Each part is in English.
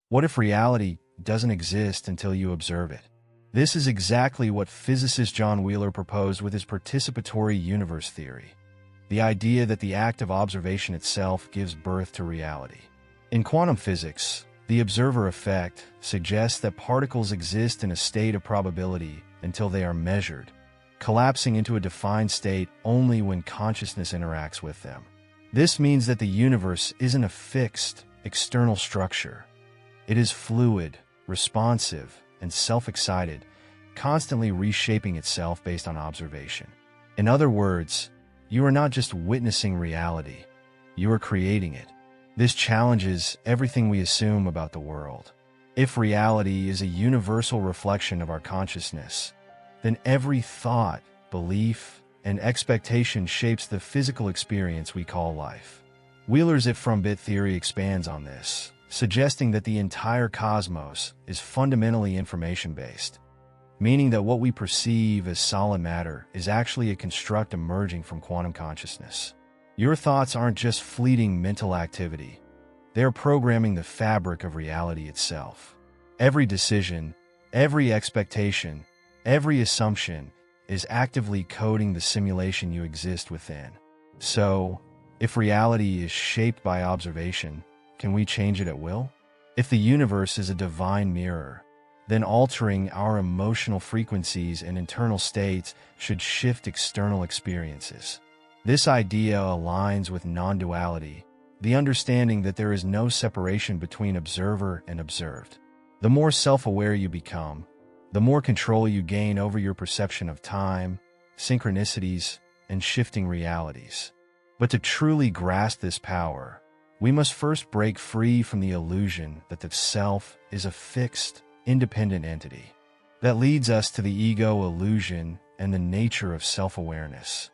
What if reality doesn't exist until you observe it? This is exactly what physicist John Wheeler proposed with his participatory universe theory, the idea that the act of observation itself gives birth to reality. In quantum physics, the observer effect suggests that particles exist in a state of probability until they are measured, collapsing into a defined state only when consciousness interacts with them. This means that the universe isn't a fixed, external structure. It is fluid, responsive, and self-excited, constantly reshaping itself based on observation. In other words, you are not just witnessing reality, you are creating it. This challenges everything we assume about the world. If reality is a universal reflection of our consciousness, then every thought, belief, and expectation shapes the physical experience we call life. Wheeler's if-from-bit theory expands on this, suggesting that the entire cosmos is fundamentally information-based, meaning that what we perceive as solid matter is actually a construct emerging from quantum consciousness. Your thoughts aren't just fleeting mental activity. They are programming the fabric of reality itself. Every decision, every expectation, every assumption is actively coding the simulation you exist within. So, if reality is shaped by observation, can we change it at will? If the universe is a divine mirror, then altering our emotional frequencies and internal states should shift external experiences. This idea aligns with non-duality, the understanding that there is no separation between observer and observed. The more self-aware you become, the more control you gain over your perception of time, synchronicities, and shifting realities. But to truly grasp this power, we must first break free from the illusion that the self is a fixed, independent entity. That leads us to the ego illusion and the nature of self-awareness.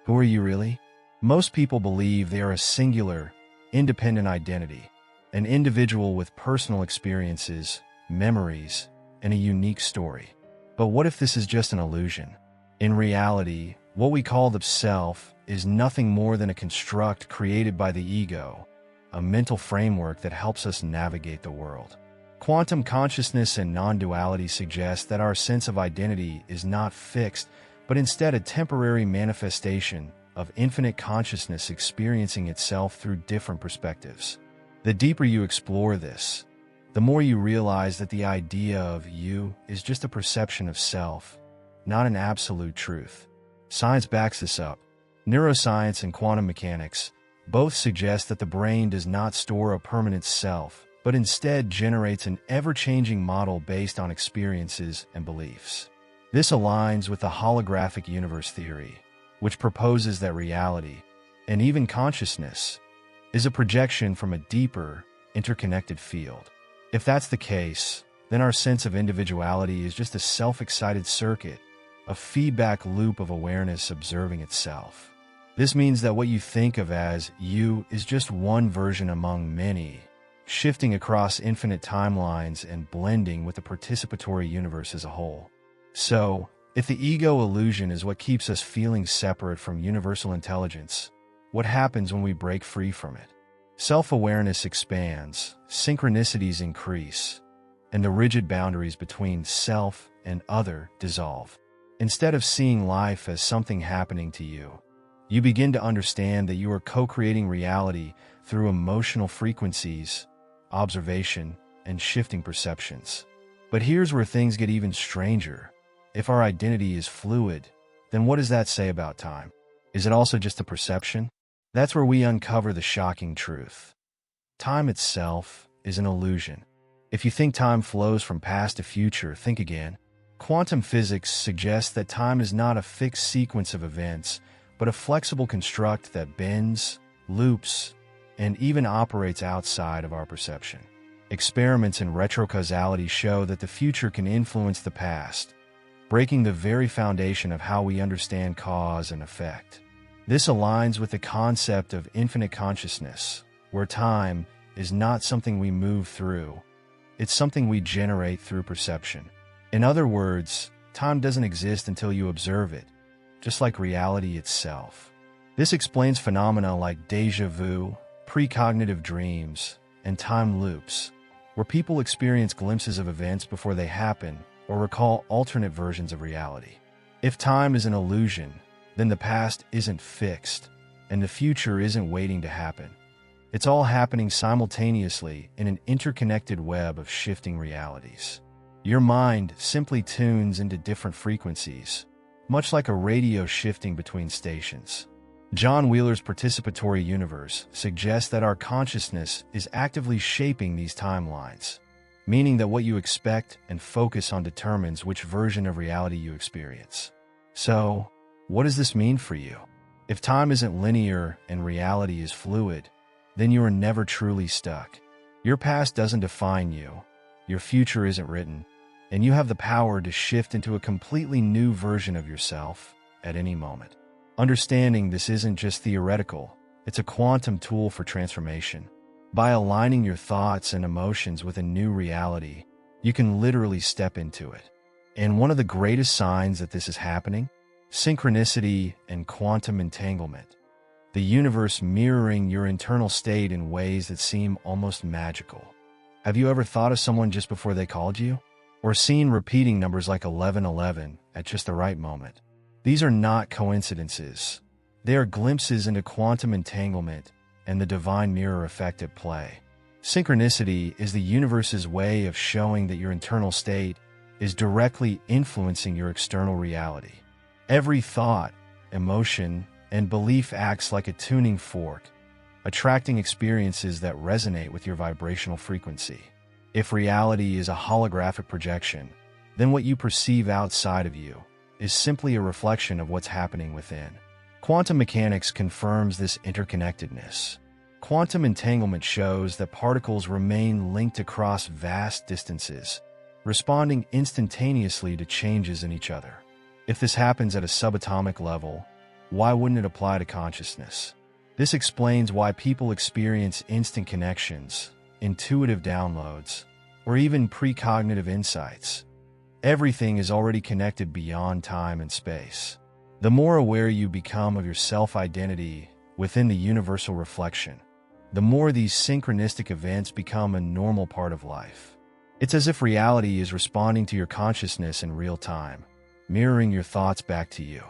Who are you really? Most people believe they are a singular, independent identity, an individual with personal experiences, memories, and a unique story. But what if this is just an illusion? In reality, what we call the self is nothing more than a construct created by the ego, a mental framework that helps us navigate the world. Quantum consciousness and non-duality suggest that our sense of identity is not fixed, but instead a temporary manifestation of infinite consciousness experiencing itself through different perspectives. The deeper you explore this, the more you realize that the idea of you is just a perception of self, not an absolute truth. Science backs this up. Neuroscience and quantum mechanics both suggest that the brain does not store a permanent self, but instead generates an ever-changing model based on experiences and beliefs. This aligns with the holographic universe theory, which proposes that reality, and even consciousness, is a projection from a deeper, interconnected field. If that's the case, then our sense of individuality is just a self-excited circuit, a feedback loop of awareness observing itself. This means that what you think of as you is just one version among many, shifting across infinite timelines and blending with the participatory universe as a whole. So, if the ego illusion is what keeps us feeling separate from universal intelligence, what happens when we break free from it? Self-awareness expands, synchronicities increase, and the rigid boundaries between self and other dissolve. Instead of seeing life as something happening to you, you begin to understand that you are co-creating reality through emotional frequencies, observation, and shifting perceptions. But here's where things get even stranger. If our identity is fluid, then what does that say about time? Is it also just a perception? That's where we uncover the shocking truth. Time itself is an illusion. If you think time flows from past to future, think again. Quantum physics suggests that time is not a fixed sequence of events, but a flexible construct that bends, loops, and even operates outside of our perception. Experiments in retrocausality show that the future can influence the past, breaking the very foundation of how we understand cause and effect. This aligns with the concept of infinite consciousness, where time is not something we move through, it's something we generate through perception. In other words, time doesn't exist until you observe it, just like reality itself. This explains phenomena like déjà vu, precognitive dreams, and time loops, where people experience glimpses of events before they happen or recall alternate versions of reality. If time is an illusion, then the past isn't fixed, and the future isn't waiting to happen. It's all happening simultaneously in an interconnected web of shifting realities. Your mind simply tunes into different frequencies, much like a radio shifting between stations. John Wheeler's participatory universe suggests that our consciousness is actively shaping these timelines, meaning that what you expect and focus on determines which version of reality you experience. So, what does this mean for you? If time isn't linear and reality is fluid, then you are never truly stuck. Your past doesn't define you, your future isn't written, and you have the power to shift into a completely new version of yourself at any moment. Understanding this isn't just theoretical, it's a quantum tool for transformation. By aligning your thoughts and emotions with a new reality, you can literally step into it. And one of the greatest signs that this is happening? Synchronicity and quantum entanglement. The universe mirroring your internal state in ways that seem almost magical. Have you ever thought of someone just before they called you? Or seen repeating numbers like 1111 at just the right moment? These are not coincidences. They are glimpses into quantum entanglement and the divine mirror effect at play. Synchronicity is the universe's way of showing that your internal state is directly influencing your external reality. Every thought, emotion, and belief acts like a tuning fork, attracting experiences that resonate with your vibrational frequency. If reality is a holographic projection, then what you perceive outside of you is simply a reflection of what's happening within. Quantum mechanics confirms this interconnectedness. Quantum entanglement shows that particles remain linked across vast distances, responding instantaneously to changes in each other. If this happens at a subatomic level, why wouldn't it apply to consciousness? This explains why people experience instant connections, intuitive downloads, or even precognitive insights. Everything is already connected beyond time and space. The more aware you become of your self-identity within the universal reflection, the more these synchronistic events become a normal part of life. It's as if reality is responding to your consciousness in real time, mirroring your thoughts back to you.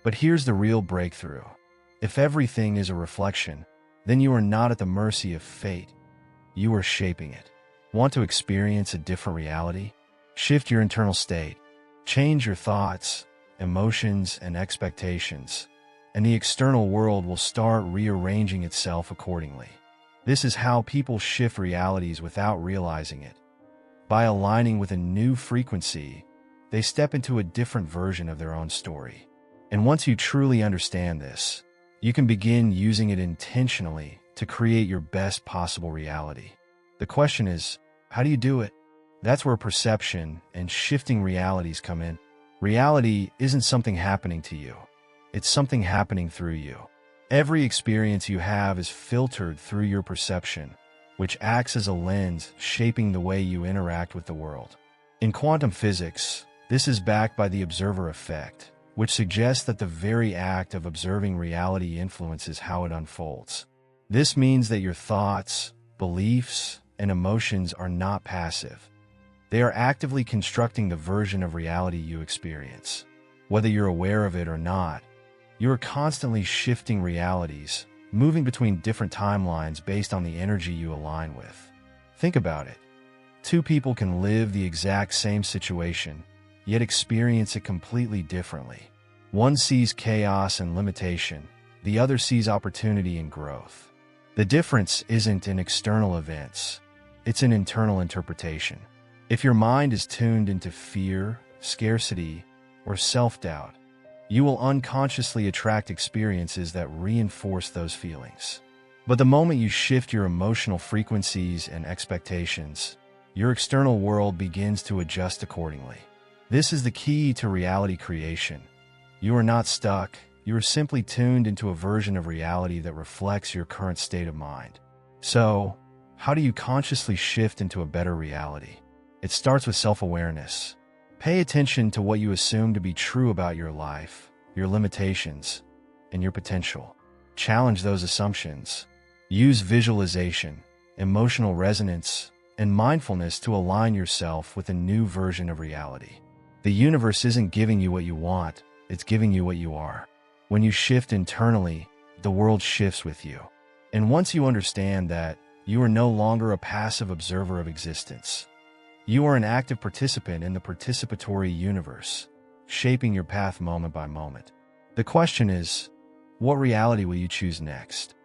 But here's the real breakthrough. If everything is a reflection, then you are not at the mercy of fate. You are shaping it. Want to experience a different reality? Shift your internal state. Change your thoughts, emotions, and expectations, and the external world will start rearranging itself accordingly. This is how people shift realities without realizing it. By aligning with a new frequency, they step into a different version of their own story. And once you truly understand this, you can begin using it intentionally to create your best possible reality. The question is, how do you do it? That's where perception and shifting realities come in. Reality isn't something happening to you. It's something happening through you. Every experience you have is filtered through your perception, which acts as a lens shaping the way you interact with the world. In quantum physics, this is backed by the observer effect, which suggests that the very act of observing reality influences how it unfolds. This means that your thoughts, beliefs, and emotions are not passive. They are actively constructing the version of reality you experience. Whether you're aware of it or not, you are constantly shifting realities, moving between different timelines based on the energy you align with. Think about it. Two people can live the exact same situation, yet experience it completely differently. One sees chaos and limitation, the other sees opportunity and growth. The difference isn't in external events, it's an internal interpretation. If your mind is tuned into fear, scarcity, or self-doubt, you will unconsciously attract experiences that reinforce those feelings. But the moment you shift your emotional frequencies and expectations, your external world begins to adjust accordingly. This is the key to reality creation. You are not stuck, you are simply tuned into a version of reality that reflects your current state of mind. So, how do you consciously shift into a better reality? It starts with self-awareness. Pay attention to what you assume to be true about your life, your limitations, and your potential. Challenge those assumptions. Use visualization, emotional resonance, and mindfulness to align yourself with a new version of reality. The universe isn't giving you what you want, it's giving you what you are. When you shift internally, the world shifts with you. And once you understand that, you are no longer a passive observer of existence. You are an active participant in the participatory universe, shaping your path moment by moment. The question is, what reality will you choose next?